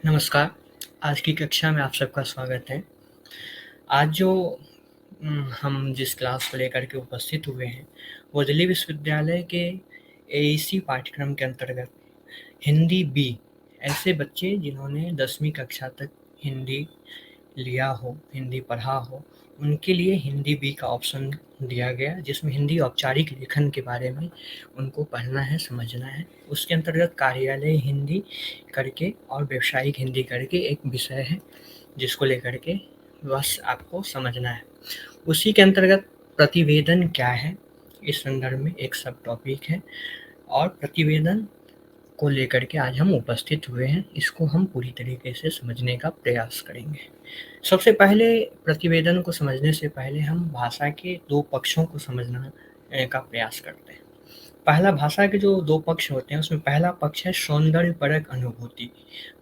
नमस्कार, आज की कक्षा में आप सबका स्वागत है। आज जो हम जिस क्लास को लेकर के उपस्थित हुए हैं, वो दिल्ली विश्वविद्यालय के एईसी पाठ्यक्रम के अंतर्गत हिंदी बी, ऐसे बच्चे जिन्होंने 10वीं कक्षा तक हिंदी लिया हो, हिंदी पढ़ा हो, उनके लिए हिंदी बी का ऑप्शन दिया गया, जिसमें हिंदी औपचारिक लेखन के बारे में उनको पढ़ना है, समझना है। उसके अंतर्गत कार्यालय हिंदी करके और व्यावसायिक हिंदी करके एक विषय है, जिसको लेकर के बस आपको समझना है। उसी के अंतर्गत प्रतिवेदन क्या है, इस संदर्भ में एक सब टॉपिक है और प्रतिवेदन को लेकर के आज हम उपस्थित हुए हैं। इसको हम पूरी तरीके से समझने का प्रयास करेंगे। सबसे पहले प्रतिवेदन को समझने से पहले हम भाषा के 2 पक्षों को समझना का प्रयास करते हैं। पहला, भाषा के जो 2 पक्ष होते हैं, उसमें पहला पक्ष है सौंदर्यपरक अनुभूति।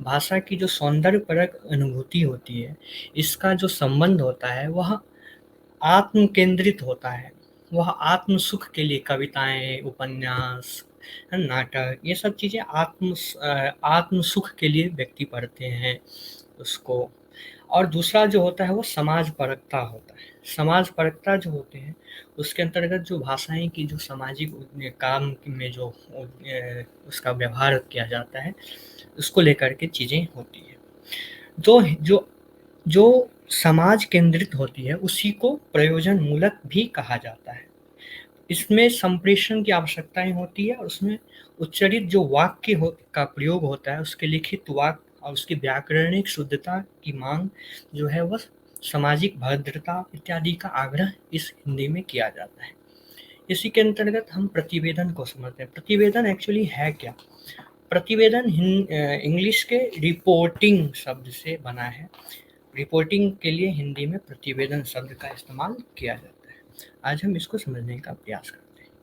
भाषा की जो सौंदर्यपरक अनुभूति होती है, इसका जो संबंध होता है वह आत्म केंद्रित होता है। वह आत्म सुख के लिए कविताएँ, उपन्यास, नाटक, ये सब चीज़ें आत्म सुख के लिए व्यक्ति पढ़ते हैं उसको। और दूसरा जो होता है वो समाज परकता होता है। समाज परकता जो होते हैं, उसके अंतर्गत जो भाषाएँ की जो सामाजिक काम में जो उसका व्यवहार किया जाता है, उसको लेकर के चीज़ें होती हैं। जो जो जो समाज केंद्रित होती है, उसी को प्रयोजन मूलक भी कहा जाता है। इसमें संप्रेषण की आवश्यकताएँ होती है और उसमें उच्चरित जो वाक्य का प्रयोग होता है, उसके लिखित वाक्य और उसकी व्याकरणिक शुद्धता की माँग जो है वह सामाजिक भद्रता इत्यादि का आग्रह इस हिंदी में किया जाता है। इसी के अंतर्गत हम प्रतिवेदन को समझते हैं। प्रतिवेदन एक्चुअली है क्या? प्रतिवेदन इंग्लिश के रिपोर्टिंग शब्द से बना है। रिपोर्टिंग के लिए हिंदी में प्रतिवेदन शब्द का इस्तेमाल किया जाता है। आज हम इसको समझने का प्रयास करते हैं।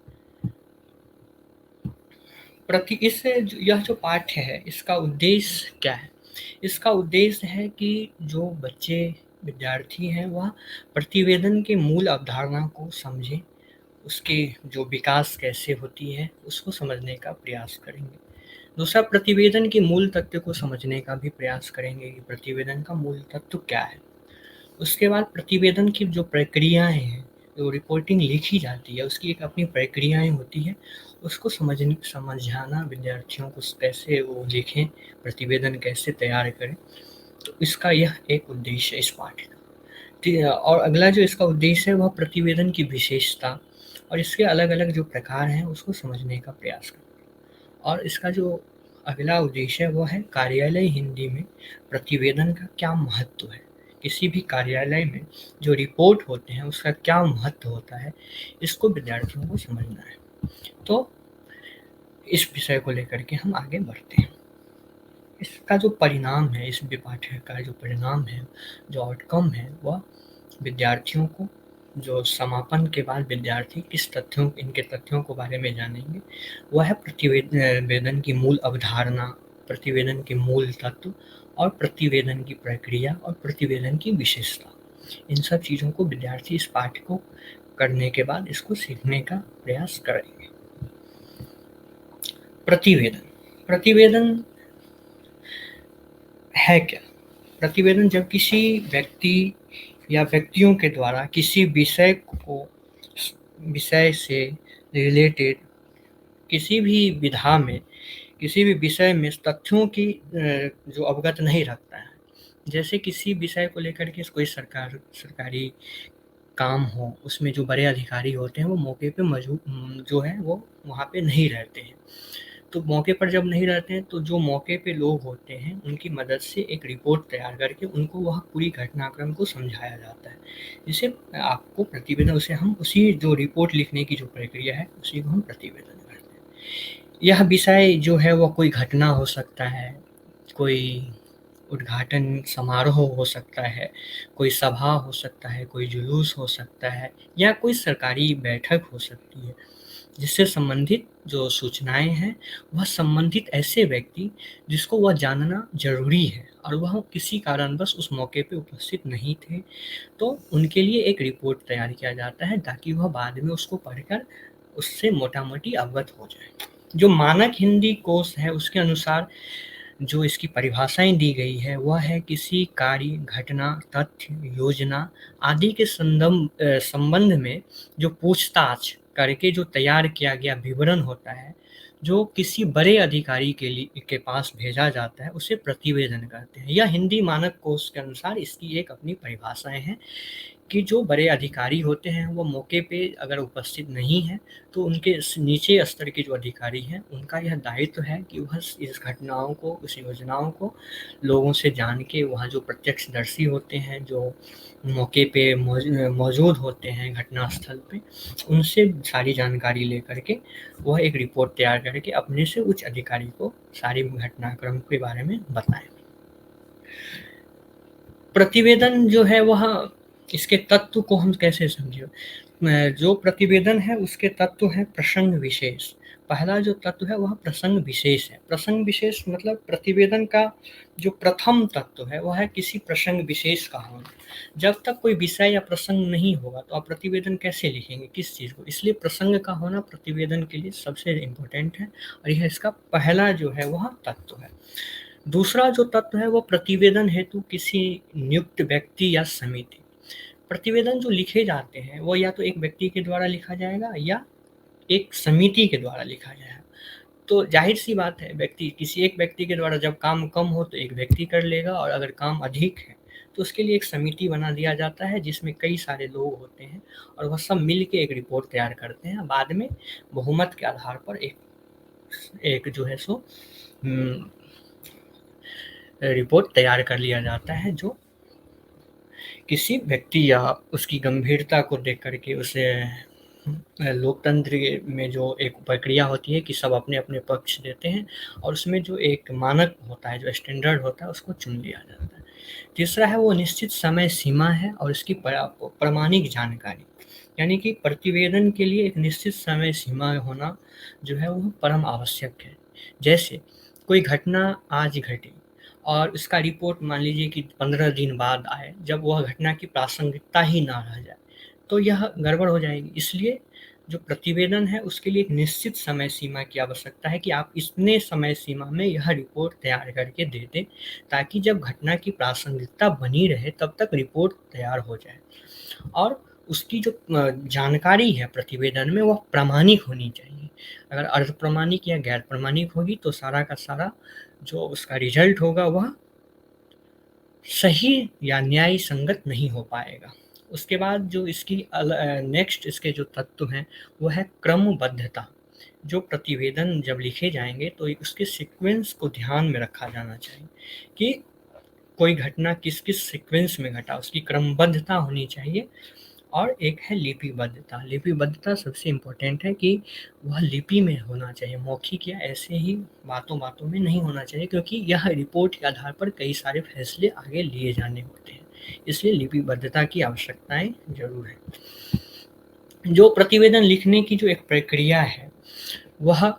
यह जो पाठ्य है, इसका उद्देश्य क्या है? इसका उद्देश्य है कि जो बच्चे विद्यार्थी हैं वह प्रतिवेदन के मूल अवधारणा को समझें, उसकी जो विकास कैसे होती है उसको समझने का प्रयास करेंगे। दूसरा, प्रतिवेदन के मूल तत्व को समझने का भी प्रयास करेंगे कि प्रतिवेदन का मूल तत्व क्या है। उसके बाद प्रतिवेदन की जो प्रक्रियाएँ हैं, जो रिपोर्टिंग लिखी जाती है, उसकी एक अपनी प्रक्रियाएँ होती हैं, उसको समझाना विद्यार्थियों को कैसे वो लिखें, प्रतिवेदन कैसे तैयार करें, तो इसका यह एक उद्देश्य है इस पाठ का। और अगला जो इसका उद्देश्य है, वह प्रतिवेदन की विशेषता और इसके अलग-अलग जो प्रकार हैं, उसको समझने का प्रयास करना। और इसका जो अगला उद्देश्य है, वो है कार्यालय हिंदी में प्रतिवेदन का क्या महत्व है। किसी भी कार्यालय में जो रिपोर्ट होते हैं, उसका क्या महत्व होता है, इसको विद्यार्थियों को समझना है। तो इस विषय को लेकर के हम आगे बढ़ते हैं। इसका जो परिणाम है, इस पाठ्य का जो परिणाम है, जो आउटकम है, वह विद्यार्थियों को जो समापन के बाद विद्यार्थी इनके तथ्यों के बारे में जानेंगे, वह है वेदन की मूल अवधारणा, प्रतिवेदन के मूल तत्व और प्रतिवेदन की प्रक्रिया और प्रतिवेदन की विशेषता। इन सब चीज़ों को विद्यार्थी इस पाठ्य को करने के बाद इसको सीखने का प्रयास करेंगे। प्रतिवेदन। प्रतिवेदन है क्या? प्रतिवेदन जब किसी व्यक्ति या व्यक्तियों के द्वारा किसी विषय से रिलेटेड किसी भी विधा में, किसी भी विषय में तथ्यों की जो अवगत नहीं रखता है। जैसे किसी विषय को लेकर के कोई सरकारी काम हो, उसमें जो बड़े अधिकारी होते हैं वो मौके पे जो है वो वहाँ पे नहीं रहते हैं। तो मौके पर जब नहीं रहते हैं, तो जो मौके पे लोग होते हैं, उनकी मदद से एक रिपोर्ट तैयार करके उनको वह पूरी घटनाक्रम को समझाया जाता है। जिसे आपको प्रतिवेदन उसे हम उसी जो रिपोर्ट लिखने की जो प्रक्रिया है, उसी को हम प्रतिवेदन कहते हैं। यह विषय जो है वह कोई घटना हो सकता है, कोई उद्घाटन समारोह हो सकता है, कोई सभा हो सकता है, कोई जुलूस हो सकता है या कोई सरकारी बैठक हो सकती है। जिससे संबंधित जो सूचनाएँ हैं, वह संबंधित ऐसे व्यक्ति जिसको वह जानना ज़रूरी है और वह किसी कारणवश उस मौके पे उपस्थित नहीं थे, तो उनके लिए एक रिपोर्ट तैयार किया जाता है ताकि वह बाद में उसको पढ़कर उससे मोटा-मोटी अवगत हो जाएँ। जो मानक हिंदी कोश है, उसके अनुसार जो इसकी परिभाषाएँ दी गई है वह है किसी कार्य, घटना, तथ्य, योजना आदि के संबंध में जो पूछताछ करके जो तैयार किया गया विवरण होता है, जो किसी बड़े अधिकारी के पास भेजा जाता है, उसे प्रतिवेदन कहते हैं। यह हिंदी मानक कोश के अनुसार इसकी एक अपनी परिभाषाएँ हैं कि जो बड़े अधिकारी होते हैं वो मौके पे अगर उपस्थित नहीं हैं, तो उनके नीचे स्तर के जो अधिकारी हैं, उनका यह दायित्व है कि वह इस घटनाओं को, उस योजनाओं को लोगों से जान के वहाँ जो प्रत्यक्षदर्शी होते हैं, जो मौके पे मौजूद होते हैं घटनास्थल पे, उनसे सारी जानकारी लेकर के वह एक रिपोर्ट तैयार करके अपने से उच्च अधिकारी को सारी घटनाक्रम के बारे में बताएँ। प्रतिवेदन जो है वह इसके तत्व को हम कैसे समझें? जो प्रतिवेदन है उसके तत्व हैं प्रसंग विशेष। पहला जो तत्व है वह प्रसंग विशेष है। प्रसंग विशेष मतलब प्रतिवेदन का जो प्रथम तत्व है वह है किसी प्रसंग विशेष का होना। जब तक कोई विषय या प्रसंग नहीं होगा तो आप प्रतिवेदन कैसे लिखेंगे, किस चीज़ को? इसलिए प्रसंग का होना प्रतिवेदन के लिए सबसे इम्पोर्टेंट है और यह इसका पहला जो है वह तत्व है। दूसरा जो तत्व है वो प्रतिवेदन हेतु किसी नियुक्त व्यक्ति या समिति। प्रतिवेदन जो लिखे जाते हैं वो या तो एक व्यक्ति के द्वारा लिखा जाएगा या एक समिति के द्वारा लिखा जाएगा। तो ज़ाहिर-सी बात है किसी एक व्यक्ति के द्वारा जब काम कम हो तो एक व्यक्ति कर लेगा और अगर काम अधिक है तो उसके लिए एक समिति बना दिया जाता है जिसमें कई सारे लोग होते हैं और वह सब मिल के एक रिपोर्ट तैयार करते हैं। बाद में बहुमत के आधार पर एक एक जो है सो रिपोर्ट तैयार कर लिया जाता है जो किसी व्यक्ति या उसकी गंभीरता को देख कर के उसे लोकतंत्र में जो एक प्रक्रिया होती है कि सब अपने-अपने पक्ष देते हैं और उसमें जो एक मानक होता है, जो स्टैंडर्ड होता है उसको चुन लिया जाता है। तीसरा है वो निश्चित समय सीमा है और इसकी प्रामाणिक जानकारी, यानी कि प्रतिवेदन के लिए एक निश्चित समय सीमा होना जो है वो परम आवश्यक है। जैसे कोई घटना आज घटी और उसका रिपोर्ट मान लीजिए कि 15 दिन बाद आए, जब वह घटना की प्रासंगिकता ही ना रह जाए, तो यह गड़बड़ हो जाएगी। इसलिए जो प्रतिवेदन है उसके लिए एक निश्चित समय सीमा की आवश्यकता है कि आप इतने समय सीमा में यह रिपोर्ट तैयार करके दे दें, ताकि जब घटना की प्रासंगिकता बनी रहे तब तक रिपोर्ट तैयार हो जाए। और उसकी जो जानकारी है प्रतिवेदन में वह प्रामाणिक होनी चाहिए। अगर अर्ध प्रामाणिक या गैर प्रामाणिक होगी तो सारा का सारा जो उसका रिज़ल्ट होगा वह सही या न्याय संगत नहीं हो पाएगा। उसके बाद जो इसकी नेक्स्ट इसके जो तत्व हैं वो है क्रमबद्धता। जो प्रतिवेदन जब लिखे जाएँगे तो उसके सीक्वेंस को ध्यान में रखा जाना चाहिए कि कोई घटना किस-किस सीक्वेंस में घटा, उसकी क्रमबद्धता होनी चाहिए। और एक है लिपिबद्धता। लिपिबद्धता सबसे इम्पोर्टेंट है कि वह लिपि में होना चाहिए, मौखिक या ऐसे ही बातों-बातों में नहीं होना चाहिए क्योंकि यह रिपोर्ट के आधार पर कई सारे फैसले आगे लिए जाने होते हैं। इसलिए लिपिबद्धता की आवश्यकताएँ ज़रूर है। जो प्रतिवेदन लिखने की जो एक प्रक्रिया है, वह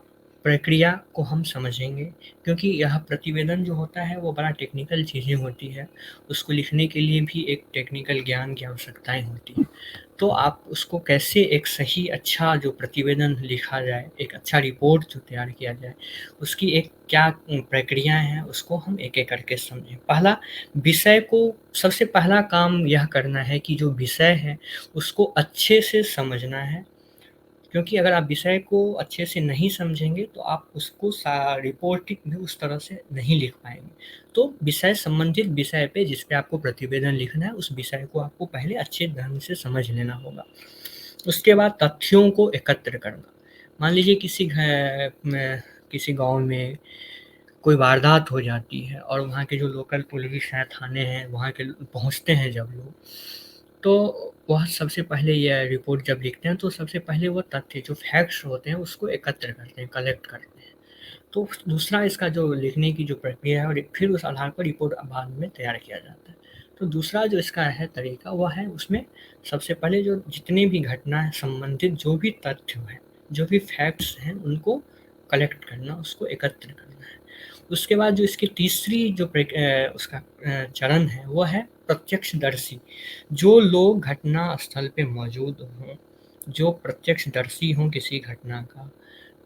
प्रक्रिया को हम समझेंगे क्योंकि यह प्रतिवेदन जो होता है वो बड़ा टेक्निकल चीज़ें होती है। उसको लिखने के लिए भी एक टेक्निकल ज्ञान की आवश्यकताएँ होती हैं। तो आप उसको कैसे एक सही अच्छा जो प्रतिवेदन लिखा जाए, एक अच्छा रिपोर्ट जो तैयार किया जाए, उसकी एक क्या प्रक्रियाएँ हैं उसको हम एक-एक करके समझें। पहला विषय को सबसे पहला काम यह करना है कि जो विषय है उसको अच्छे से समझना है। क्योंकि अगर आप विषय को अच्छे से नहीं समझेंगे तो आप उसको रिपोर्टिंग भी उस तरह से नहीं लिख पाएँगे। तो विषय संबंधित विषय पे जिस पे आपको प्रतिवेदन लिखना है उस विषय को आपको पहले अच्छे ढंग से समझ लेना होगा। उसके बाद तथ्यों को एकत्र करना। मान लीजिए किसी गाँव में कोई वारदात हो जाती है और वहाँ के जो लोकल पुलिस हैं, थाने हैं, वहाँ के पहुँचते हैं जब लोग, तो वह सबसे पहले यह रिपोर्ट जब लिखते हैं तो सबसे पहले वो तथ्य जो फैक्ट्स होते हैं उसको एकत्र करते हैं, कलेक्ट करते हैं। तो दूसरा इसका जो लिखने की जो प्रक्रिया है और फिर उस आधार पर रिपोर्ट बाद में तैयार किया जाता है। तो दूसरा जो इसका है तरीका वह है उसमें सबसे पहले जो जितनी भी घटना है संबंधित जो भी तथ्य हैं, जो भी फैक्ट्स हैं उनको कलेक्ट करना, उसको एकत्र करना है। उसके बाद जो इसकी तीसरी जो उसका चरण है वो है प्रत्यक्षदर्शी। जो लोग घटना स्थल पे मौजूद हों, जो प्रत्यक्षदर्शी हों किसी घटना का,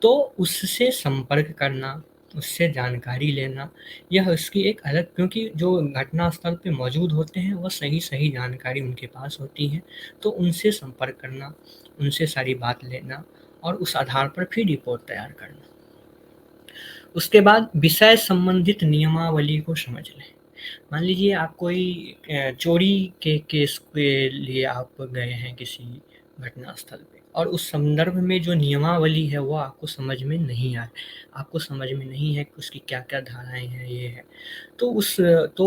तो उससे संपर्क करना, उससे जानकारी लेना, यह उसकी एक अलग, क्योंकि जो घटनास्थल पे मौजूद होते हैं, वह सही जानकारी उनके पास होती है, तो उनसे संपर्क करना, उनसे सारी बात लेना और उस आधार पर फिर रिपोर्ट तैयार करना। उसके बाद विषय संबंधित नियमावली को समझ लें। मान लीजिए आप कोई चोरी के केस के लिए आप गए हैं किसी घटनास्थल पे और उस संदर्भ में जो नियमावली है वो आपको समझ में नहीं आए, आपको समझ में नहीं है कि उसकी क्या-क्या धाराएँ हैं, ये है। तो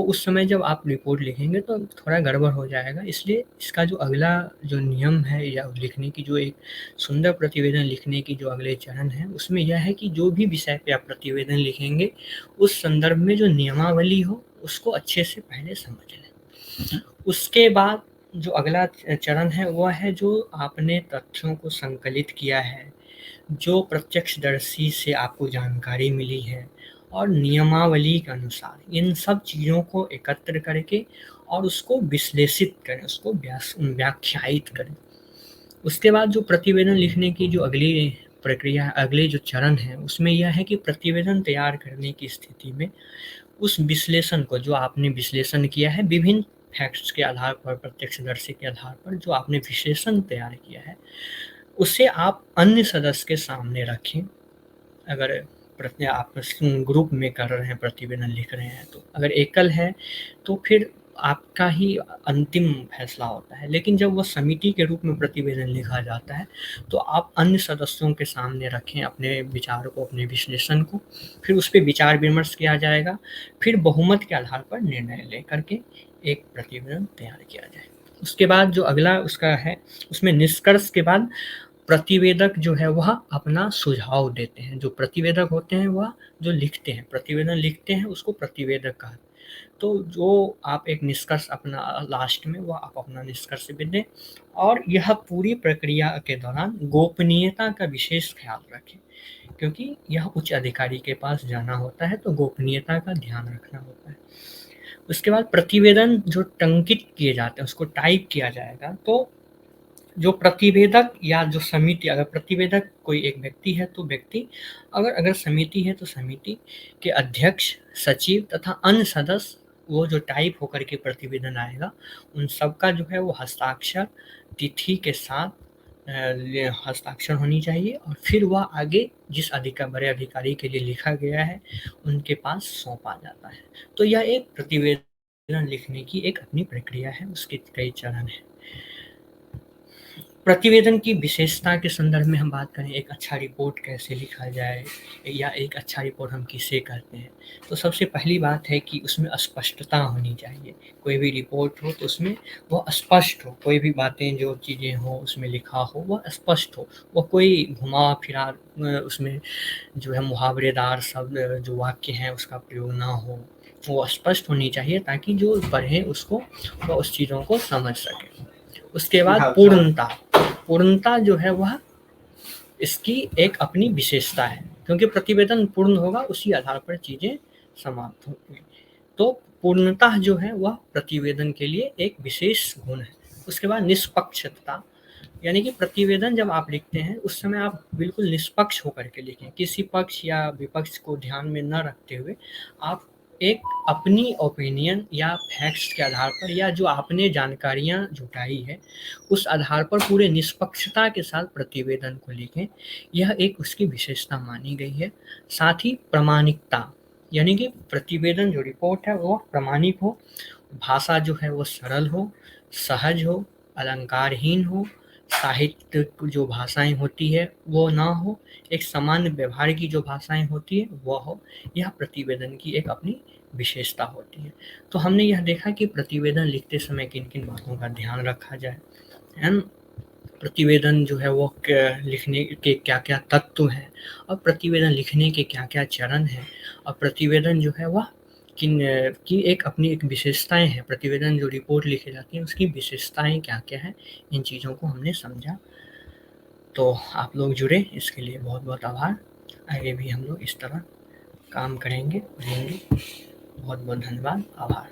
उस समय जब आप रिपोर्ट लिखेंगे तो थोड़ा गड़बड़ हो जाएगा, इसलिए इसका जो अगला जो नियम है या लिखने की जो एक सुंदर प्रतिवेदन लिखने की जो अगले चरण है, उसमें यह है कि जो भी विषय पे आप प्रतिवेदन लिखेंगे, उस संदर्भ में जो नियमावली हो, उसको अच्छे से पहले समझ लें। उसके बाद जो अगला चरण है, वह है जो आपने तथ्यों को संकलित किया है, जो प्रत्यक्षदर्शी से आपको जानकारी मिली है और नियमावली के अनुसार इन सब चीज़ों को एकत्र करके और उसको विश्लेषित करें, उसको व्याख्यायित करें। उसके बाद जो प्रतिवेदन लिखने की जो अगली प्रक्रिया, अगले जो चरण है, उसमें यह है कि प्रतिवेदन तैयार करने की स्थिति में उस विश्लेषण को, जो आपने विश्लेषण किया है विभिन्न फैक्ट्स के आधार पर, प्रत्यक्षदर्शी के आधार पर जो आपने विश्लेषण तैयार किया है, उसे आप अन्य सदस्य के सामने रखें। अगर आप ग्रुप में कर रहे हैं, प्रतिवेदन लिख रहे हैं, तो अगर एकल है तो फिर आपका ही अंतिम फैसला होता है, लेकिन जब वह समिति के रूप में प्रतिवेदन लिखा जाता है तो आप अन्य सदस्यों के सामने रखें अपने विचार को, अपने विश्लेषण को, फिर उस पे विचार विमर्श किया जाएगा, फिर बहुमत के आधार पर निर्णय लेकर के एक प्रतिवेदन तैयार किया जाए। उसके बाद जो अगला उसका है, उसमें निष्कर्ष के बाद प्रतिवेदक जो है वह अपना सुझाव देते हैं। जो प्रतिवेदक होते हैं वह जो लिखते हैं, प्रतिवेदन लिखते हैं, उसको प्रतिवेदक कहते हैं। तो जो आप एक निष्कर्ष अपना लास्ट में वह आप अपना निष्कर्ष भी दें और यह पूरी प्रक्रिया के दौरान गोपनीयता का विशेष ख्याल रखें, क्योंकि यह उच्च अधिकारी के पास जाना होता है, तो गोपनीयता का ध्यान रखना होता है। उसके बाद प्रतिवेदन जो टंकित किए जाते हैं उसको टाइप किया जाएगा, तो जो प्रतिवेदक या जो समिति, अगर प्रतिवेदक कोई एक व्यक्ति है तो व्यक्ति, अगर समिति है तो समिति के अध्यक्ष, सचिव तथा अन्य सदस्य, वो जो टाइप होकर के प्रतिवेदन आएगा, उन सबका जो है वो हस्ताक्षर तिथि के साथ हस्ताक्षर होनी चाहिए और फिर वह आगे जिस बड़े अधिकारी के लिए लिखा गया है उनके पास सौंपा जाता है। तो यह एक प्रतिवेदन लिखने की एक अपनी प्रक्रिया है, उसके कई चरण हैं। प्रतिवेदन की विशेषता के संदर्भ में हम बात करें, एक अच्छा रिपोर्ट कैसे लिखा जाए या एक अच्छा रिपोर्ट हम किसे कहते हैं, तो सबसे पहली बात है कि उसमें स्पष्टता होनी चाहिए। कोई भी रिपोर्ट हो तो उसमें वह स्पष्ट हो, कोई भी बातें जो चीज़ें हों उसमें लिखा हो वह स्पष्ट हो, वह कोई घुमा-फिरा उसमें जो है मुहावरेदार शब्द जो वाक्य हैं उसका प्रयोग ना हो, वो स्पष्ट होनी चाहिए ताकि जो पढ़े उसको वह उस चीज़ों को समझ सके। उसके बाद पूर्णता, पूर्णता जो है वह इसकी एक अपनी विशेषता है, क्योंकि प्रतिवेदन पूर्ण होगा उसी आधार पर चीज़ें समाप्त होंगी। तो पूर्णता जो है वह प्रतिवेदन के लिए एक विशेष गुण है। उसके बाद निष्पक्षता, यानी कि प्रतिवेदन जब आप लिखते हैं उस समय आप बिल्कुल निष्पक्ष होकर के लिखें, किसी पक्ष या विपक्ष को ध्यान में न रखते हुए आप एक अपनी ओपिनियन या फैक्ट्स के आधार पर या जो आपने जानकारियाँ जुटाई है उस आधार पर पूरे निष्पक्षता के साथ प्रतिवेदन को लिखें, यह एक उसकी विशेषता मानी गई है। साथ ही प्रामाणिकता, यानी कि प्रतिवेदन जो रिपोर्ट है वो प्रामाणिक हो, भाषा जो है वो सरल हो, सहज हो, अलंकारहीन हो, साहित्य जो भाषाएँ होती है वो ना हो, एक सामान्य व्यवहार की जो भाषाएँ होती है वो हो, यह प्रतिवेदन की एक अपनी विशेषता होती है। तो हमने यह देखा कि प्रतिवेदन लिखते समय किन-किन बातों का ध्यान रखा जाए, है ना? प्रतिवेदन जो है वो लिखने के क्या-क्या तत्व हैं और प्रतिवेदन लिखने के क्या-क्या चरण हैं और प्रतिवेदन जो है वह की एक अपनी एक विशेषताएँ हैं। प्रतिवेदन जो रिपोर्ट लिखी जाती है उसकी विशेषताएँ क्या-क्या हैं, इन चीज़ों को हमने समझा। तो आप लोग जुड़े इसके लिए बहुत-बहुत आभार। आगे भी हम लोग इस तरह काम करेंगे, पढ़ेंगे। बहुत-बहुत धन्यवाद, आभार।